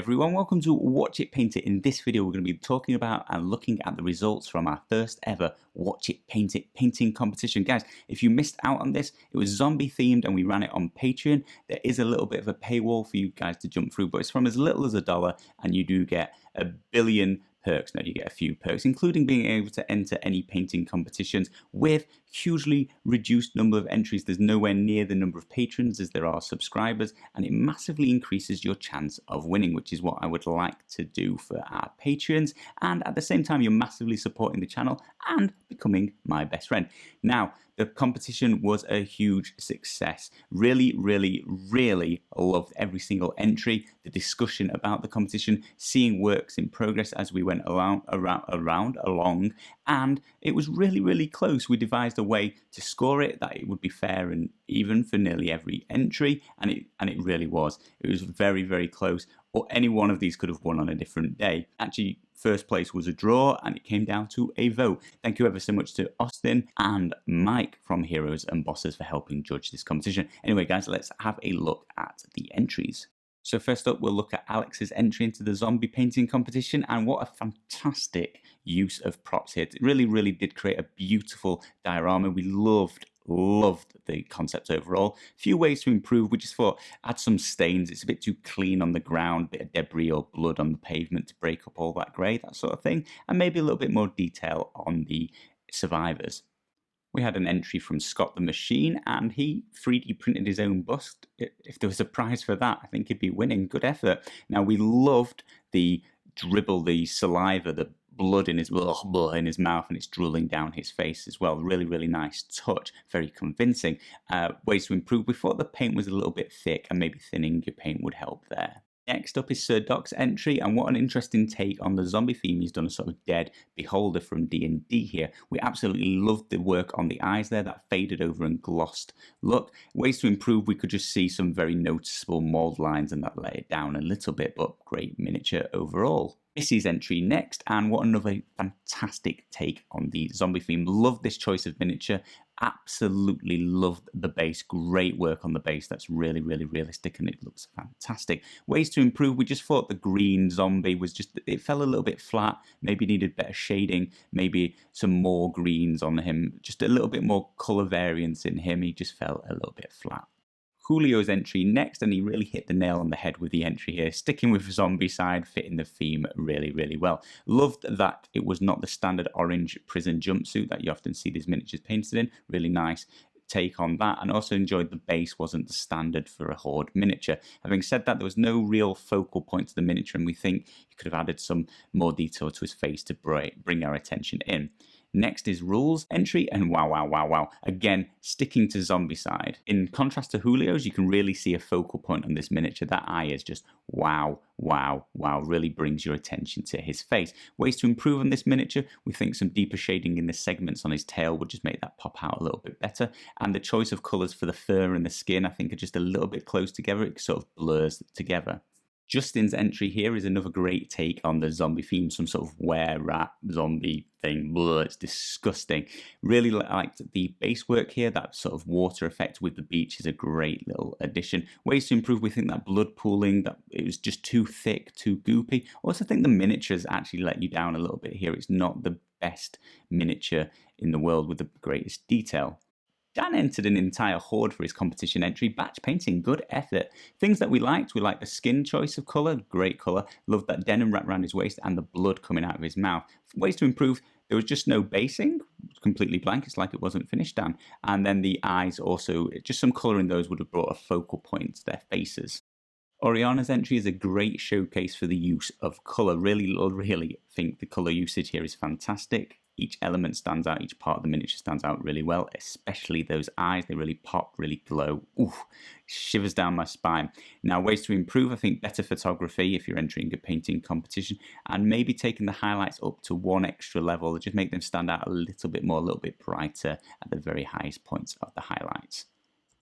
everyone, welcome to Watch It Paint It. In this video we're going to be talking about and looking at the results from our first ever Watch It Paint It painting competition. Guys, if you missed out on this, it was zombie themed and we ran it on Patreon. There is a little bit of a paywall for you guys to jump through, but it's from as little as $1 and you do get a billion perks. Now you get a few perks, including being able to enter any painting competitions with hugely reduced number of entries. There's nowhere near the number of patrons as there are subscribers, and it massively increases your chance of winning, which is what I would like to do for our patrons. And at the same time, you're massively supporting the channel and becoming my best friend. Now, the competition was a huge success. Really loved every single entry, the discussion about the competition, seeing works in progress as we went along, and it was really close. We devised a way to score it that it would be fair and even for nearly every entry, and it really was. It was very close, or any one of these could have won on a different day. Actually, first place was a draw and it came down to a vote. Thank you ever so much to Austin and Mike from Heroes and Bosses for helping judge this competition. Anyway guys, let's have a look at the entries. So first up, we'll look at Alex's entry into the zombie painting competition, and what a fantastic use of props here. It really did create a beautiful diorama. We loved the concept overall. Few ways to improve. We just thought add some stains. It's a bit too clean on the ground, a bit of debris or blood on the pavement to break up all that grey, that sort of thing, and maybe a little bit more detail on the survivors. We had an entry from Scott the Machine, and he 3D printed his own bust. If there was a prize for that, I think he'd be winning. Good effort. Now, we loved the dribble, the saliva, the blood in his mouth, and it's drooling down his face as well. Really nice touch, very convincing. Ways to improve. We thought the paint was a little bit thick, and maybe thinning your paint would help there. Next up is Sir Doc's entry, and what an interesting take on the zombie theme. He's done a sort of dead beholder from D&D here. We absolutely loved the work on the eyes there, that faded over and glossed look. Ways to improve, we could just see some very noticeable mold lines and that let it down a little bit, but great miniature overall. Missy's entry next, and what another fantastic take on the zombie theme. Loved this choice of miniature. Absolutely loved the base. Great work on the base. That's really realistic and it looks fantastic. Ways to improve, we just thought the green zombie was just, it fell a little bit flat, maybe needed better shading, maybe some more greens on him, just a little bit more color variance in him. He just fell a little bit flat. Julio's entry next, and he really hit the nail on the head with the entry here, sticking with the zombie side, fitting the theme really well. Loved that it was not the standard orange prison jumpsuit that you often see these miniatures painted in. Really nice take on that, and also enjoyed the base wasn't the standard for a horde miniature. Having said that, there was no real focal point to the miniature, and we think you could have added some more detail to his face to bring our attention in. Next is Rules entry, and wow. Again, sticking to zombie side. In contrast to Julio's, you can really see a focal point on this miniature. That eye is just wow. Really brings your attention to his face. Ways to improve on this miniature, we think some deeper shading in the segments on his tail would just make that pop out a little bit better. And the choice of colours for the fur and the skin, I think, are just a little bit close together. It sort of blurs together. Justin's entry here is another great take on the zombie theme, some sort of were-rat zombie thing. Blah, it's disgusting. Really liked the base work here. That sort of water effect with the beach is a great little addition. Ways to improve, we think that blood pooling, that it was just too thick, too goopy. Also think the miniatures actually let you down a little bit here. It's not the best miniature in the world with the greatest detail. Dan entered an entire horde for his competition entry. Batch painting, good effort. Things that we liked the skin choice of colour, great colour. Loved that denim wrapped around his waist and the blood coming out of his mouth. Ways to improve, there was just no basing, completely blank. It's like it wasn't finished, Dan. And then the eyes also, just some colour in those would have brought a focal point to their faces. Orianna's entry is a great showcase for the use of colour. Really think the colour usage here is fantastic. Each element stands out, each part of the miniature stands out really well, especially those eyes. They really pop, really glow. Ooh, shivers down my spine. Now, ways to improve, I think better photography if you're entering a painting competition, and maybe taking the highlights up to one extra level, just make them stand out a little bit more, a little bit brighter at the very highest points of the highlights.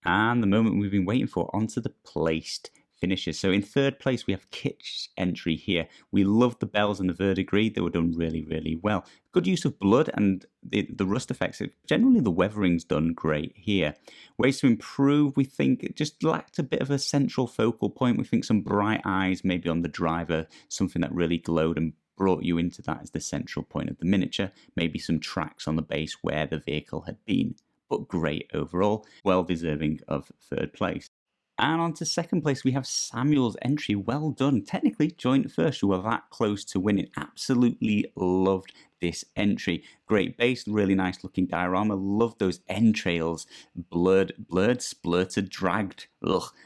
And the moment we've been waiting for, onto the placed finishes. So in third place, we have Kitsch Entry here. We love the bells and the verdigris. They were done really, really well. Good use of blood and the rust effects. Generally, the weathering's done great here. Ways to improve, we think it just lacked a bit of a central focal point. We think some bright eyes, maybe on the driver, something that really glowed and brought you into that as the central point of the miniature. Maybe some tracks on the base where the vehicle had been. But great overall, well deserving of third place. And on to second place, we have Samuel's Entry. Well done. Technically, joint first. You were that close to winning. Absolutely loved this entry. Great base, really nice looking diorama. Love those entrails. Blurred, splurted, dragged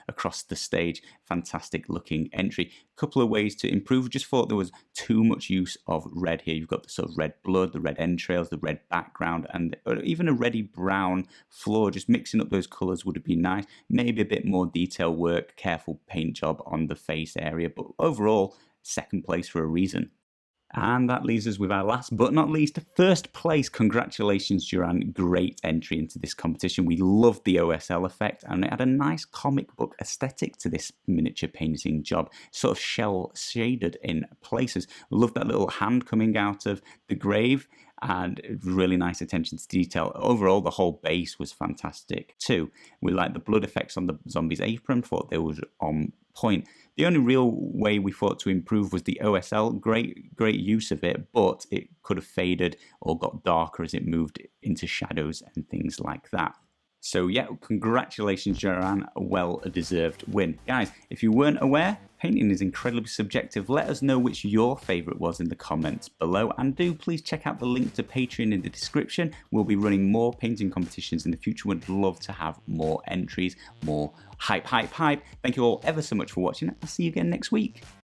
across the stage. Fantastic looking entry. Couple of ways to improve. Just thought there was too much use of red here. You've got the sort of red blood, the red entrails, the red background, and even a reddy brown floor. Just mixing up those colours would have been nice. Maybe a bit more detail work, careful paint job on the face area, but overall, second place for a reason. And that leaves us with our last but not least, first place. Congratulations, Duran. Great entry into this competition. We loved the OSL effect and it had a nice comic book aesthetic to this miniature painting job, sort of shell shaded in places. Love that little hand coming out of the grave and really nice attention to detail. Overall, the whole base was fantastic too. We liked the blood effects on the zombie's apron, thought they were on point. The only real way we thought to improve was the OSL. Great use of it, but it could have faded or got darker as it moved into shadows and things like that. So yeah, congratulations, Duran. A well-deserved win. Guys, if you weren't aware, painting is incredibly subjective. Let us know which your favourite was in the comments below. And do please check out the link to Patreon in the description. We'll be running more painting competitions in the future. We'd love to have more entries, more hype. Thank you all ever so much for watching. I'll see you again next week.